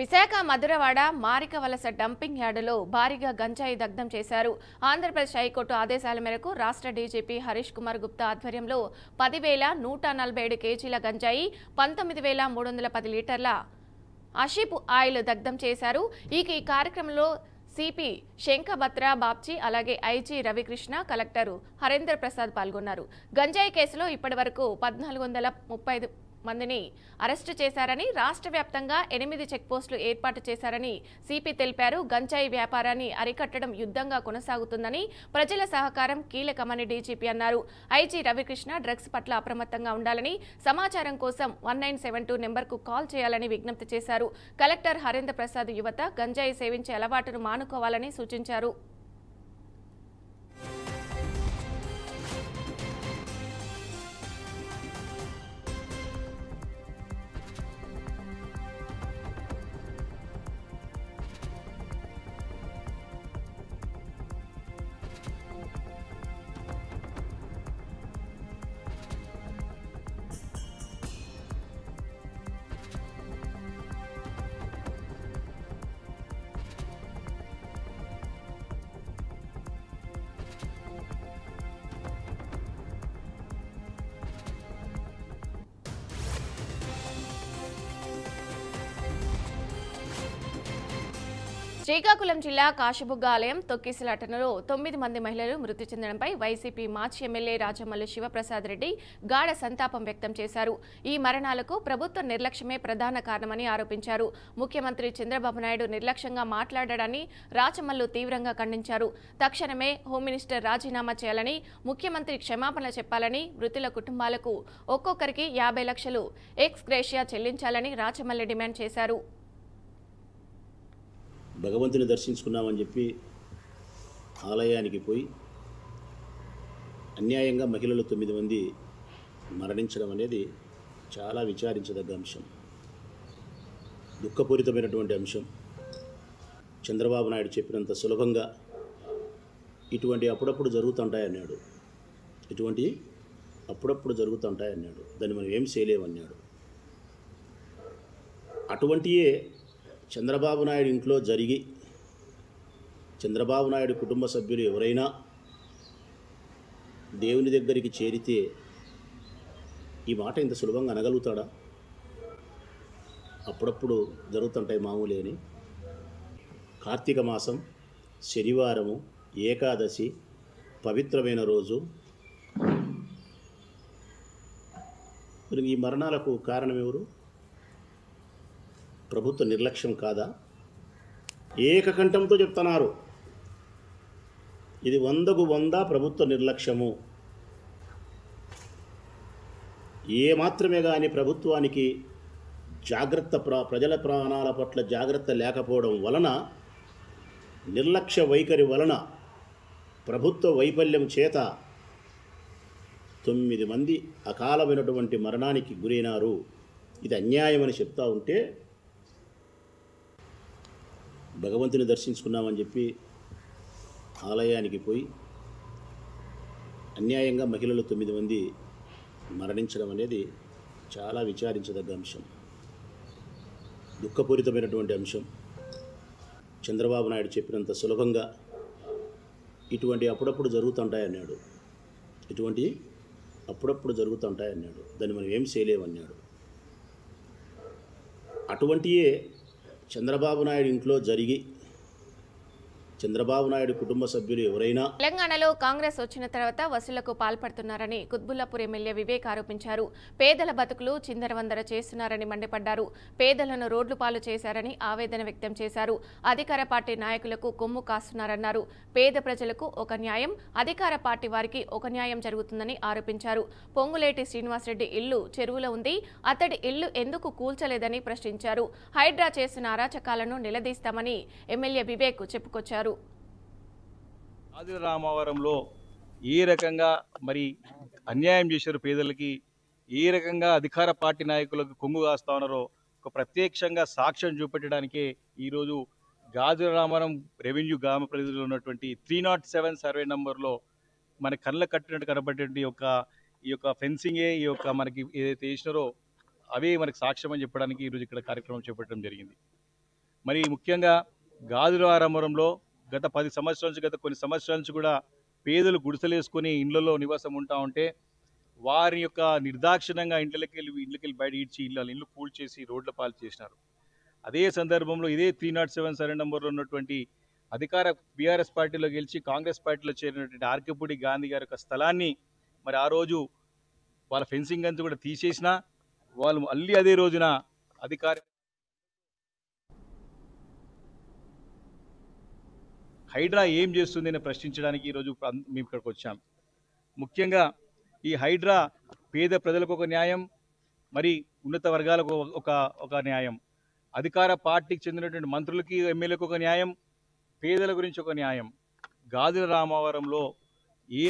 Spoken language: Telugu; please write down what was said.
విశాఖ మధురవాడ మారికవలస డంపింగ్ యార్డులో భారీగా గంజాయి దగ్ధం చేశారు. ఆంధ్రప్రదేశ్ హైకోర్టు ఆదేశాల మేరకు రాష్ట్ర డీజీపీ హరీష్ కుమార్ గుప్తా ఆధ్వర్యంలో 10,147 కేజీల గంజాయి, 19,310 లీటర్ల అషిప్ ఆయిల్ దగ్ధం చేశారు. ఈ కార్యక్రమంలో సిపి శంఖబత్రా బాబ్జీ, అలాగే ఐజీ రవికృష్ణ, కలెక్టర్ హరేంద్ర ప్రసాద్ పాల్గొన్నారు. గంజాయి కేసులో ఇప్పటివరకు 1,435 మందిని అరెస్టు చేశారని, రాష్ట్ర వ్యాప్తంగా 8 చెక్పోస్టులు ఏర్పాటు చేశారని సిపి తెలిపారు. గంజాయి వ్యాపారాన్ని అరికట్టడం యుద్ధంగా కొనసాగుతుందని, ప్రజల సహకారం కీలకమని డీజీపీ అన్నారు. ఐజీ రవికృష్ణ డ్రగ్స్ పట్ల అప్రమత్తంగా ఉండాలని, సమాచారం కోసం 1972 నెంబర్కు కాల్ చేయాలని విజ్ఞప్తి చేశారు. కలెక్టర్ హరేంద్ర ప్రసాద్ యువత గంజాయి సేవించే అలవాటును మానుకోవాలని సూచించారు. శ్రీకాకుళం జిల్లా కాశబుగ్గ ఆలయం తొక్కిసలాటలో 9 మంది మహిళలు మృతి చెందడంపై వైసీపీ మాజీ ఎమ్మెల్యే రాజమల్లు శివప్రసాద్ రెడ్డి గాఢ సంతాపం వ్యక్తం చేశారు. ఈ మరణాలకు ప్రభుత్వ నిర్లక్ష్యమే ప్రధాన కారణమని ఆరోపించారు. ముఖ్యమంత్రి చంద్రబాబు నాయుడు నిర్లక్ష్యంగా మాట్లాడాడని రాజమల్లు తీవ్రంగా ఖండించారు. తక్షణమే హోం మినిస్టర్ రాజీనామా చేయాలని, ముఖ్యమంత్రి క్షమాపణలు చెప్పాలని, మృతుల కుటుంబాలకు ఒక్కొక్కరికి 50 లక్షలు ఎక్స్ గ్రేషియా చెల్లించాలని రాజమల్లు డిమాండ్ చేశారు. భగవంతుని దర్శించుకున్నామని చెప్పి ఆలయానికి పోయి అన్యాయంగా మహిళలు 9 మంది మరణించడం అనేది చాలా విచారించదగ్గ అంశం, దుఃఖపూరితమైనటువంటి అంశం. చంద్రబాబు నాయుడు చెప్పినంత సులభంగా ఇటువంటి అప్పుడప్పుడు జరుగుతుంటాయన్నాడు, ఇటువంటి అప్పుడప్పుడు జరుగుతుంటాయన్నాడు, దాన్ని మనం ఏం చేయలేమన్నాడు. అటువంటియే చంద్రబాబు నాయుడు ఇంట్లో జరిగి చంద్రబాబు నాయుడు కుటుంబ సభ్యులు ఎవరైనా దేవుని దగ్గరికి చేరితే ఈ మాట ఇంత సులభంగా అనగలుగుతాడా? అప్పుడప్పుడు జరుగుతుంటాయి మామూలే అని. కార్తీక మాసం, శనివారము, ఏకాదశి, పవిత్రమైన రోజు. మరి ఈ మరణాలకు కారణం ఎవరు? ప్రభుత్వ నిర్లక్ష్యం కాదా? ఏకకంఠంతో చెప్తున్నారు, ఇది 100కు 100 ప్రభుత్వ నిర్లక్ష్యము. ఏ మాత్రమే కానీ ప్రభుత్వానికి ప్రజల ప్రాణాల పట్ల జాగ్రత్త లేకపోవడం వలన, నిర్లక్ష్య వైఖరి వలన, ప్రభుత్వ వైఫల్యం చేత 9 మంది అకాలమైనటువంటి మరణానికి గురైనారు. ఇది అన్యాయమని చెప్తా ఉంటే, భగవంతుని దర్శించుకున్నామని చెప్పి ఆలయానికి పోయి అన్యాయంగా మహిళలు 9 మంది మరణించడం అనేది చాలా విచారించదగ్గ అంశం, దుఃఖపూరితమైనటువంటి అంశం. చంద్రబాబు నాయుడు చెప్పినంత సులభంగా ఇటువంటి అప్పుడప్పుడు జరుగుతుంటాయన్నాడు, ఇటువంటి అప్పుడప్పుడు జరుగుతుంటాయన్నాడు, దాన్ని మనం ఏం చేయలేమన్నాడు. అటువంటియే చంద్రబాబు నాయుడు ఇంట్లో జరిగి చంద్రబాబు నాయుడు కుటుంబ సభ్యులు ఎవరైనా. తెలంగాణలో కాంగ్రెస్ వచ్చిన తర్వాత వసూళ్లకు పాల్పడుతున్నారని కుత్బుల్లాపూర్ ఎమ్మెల్యే వివేక్ ఆరోపించారు. పేదల బతుకులు చిందరవందర చేస్తున్నారని మండిపడ్డారు. పేదలను రోడ్లు పాలు చేశారని ఆవేదన వ్యక్తం చేశారు. అధికార పార్టీ నాయకులకు కొమ్ము కాస్తున్నారన్నారు. పేద ప్రజలకు ఒక న్యాయం, అధికార పార్టీ వారికి ఒక న్యాయం జరుగుతుందని ఆరోపించారు. పొంగులేటి శ్రీనివాసరెడ్డి ఇల్లు చెరువులో ఉంది, అతడి ఇల్లు ఎందుకు కూల్చలేదని ప్రశ్నించారు. హైడ్రా చేసిన అరాచకాలను నిలదీస్తామని ఎమ్మెల్యే వివేక్ చెప్పుకొచ్చారు. రామవరంలో ఏ రకంగా మరి అన్యాయం చేశారు పేదలకి, ఏ రకంగా అధికార పార్టీ నాయకులకు కొంగు కాస్తా ఉన్నారో ఒక ప్రత్యక్షంగా సాక్ష్యం చూపెట్టడానికే ఈరోజు గాజురామవరం రెవెన్యూ గ్రామ పరిధిలో ఉన్నటువంటి 307 సర్వే నంబర్లో మన కళ్ళ కట్టినట్టు కనబడేటువంటి ఈ యొక్క ఫెన్సింగే ఈ యొక్క మనకి ఏదైతే వేసినారో అవే మనకి సాక్ష్యం అని చెప్పడానికి ఈరోజు ఇక్కడ కార్యక్రమం చేపట్టడం జరిగింది. మరి ముఖ్యంగా గాజుల ఆరంభంలో గత 10 సంవత్సరాల నుంచి గత కొన్ని సంవత్సరాల నుంచి కూడా పేదలు గుడిసెలేసుకొని ఇళ్లలో నివాసం ఉంటా ఉంటే వారి యొక్క నిర్దాక్షిణంగా ఇంట్లోకి బయట ఇడ్చి ఇల్లు కూల్చేసి రోడ్ల పాలు చేసినారు. అదే సందర్భంలో ఇదే 307 సర్వే నెంబర్లో ఉన్నటువంటి అధికార బీఆర్ఎస్ పార్టీలో గెలిచి కాంగ్రెస్ పార్టీలో చేరినటువంటి ఆర్కేపూడి గాంధీ గారి యొక్క స్థలాన్ని మరి ఆ రోజు వాళ్ళ ఫెన్సింగ్ అంతా కూడా తీసేసినా వాళ్ళు మళ్ళీ అదే రోజున అధికార హైడ్రా ఏం చేస్తుంది అని ప్రశ్నించడానికి ఈరోజు మేము ఇక్కడికి వచ్చాం. ముఖ్యంగా ఈ హైడ్రా పేద ప్రజలకు ఒక న్యాయం, మరి ఉన్నత వర్గాలకు ఒక న్యాయం, అధికార పార్టీకి చెందినటువంటి మంత్రులకి ఎమ్మెల్యేలకు ఒక న్యాయం, పేదల గురించి ఒక న్యాయం. గాజుల రామవరంలో ఏ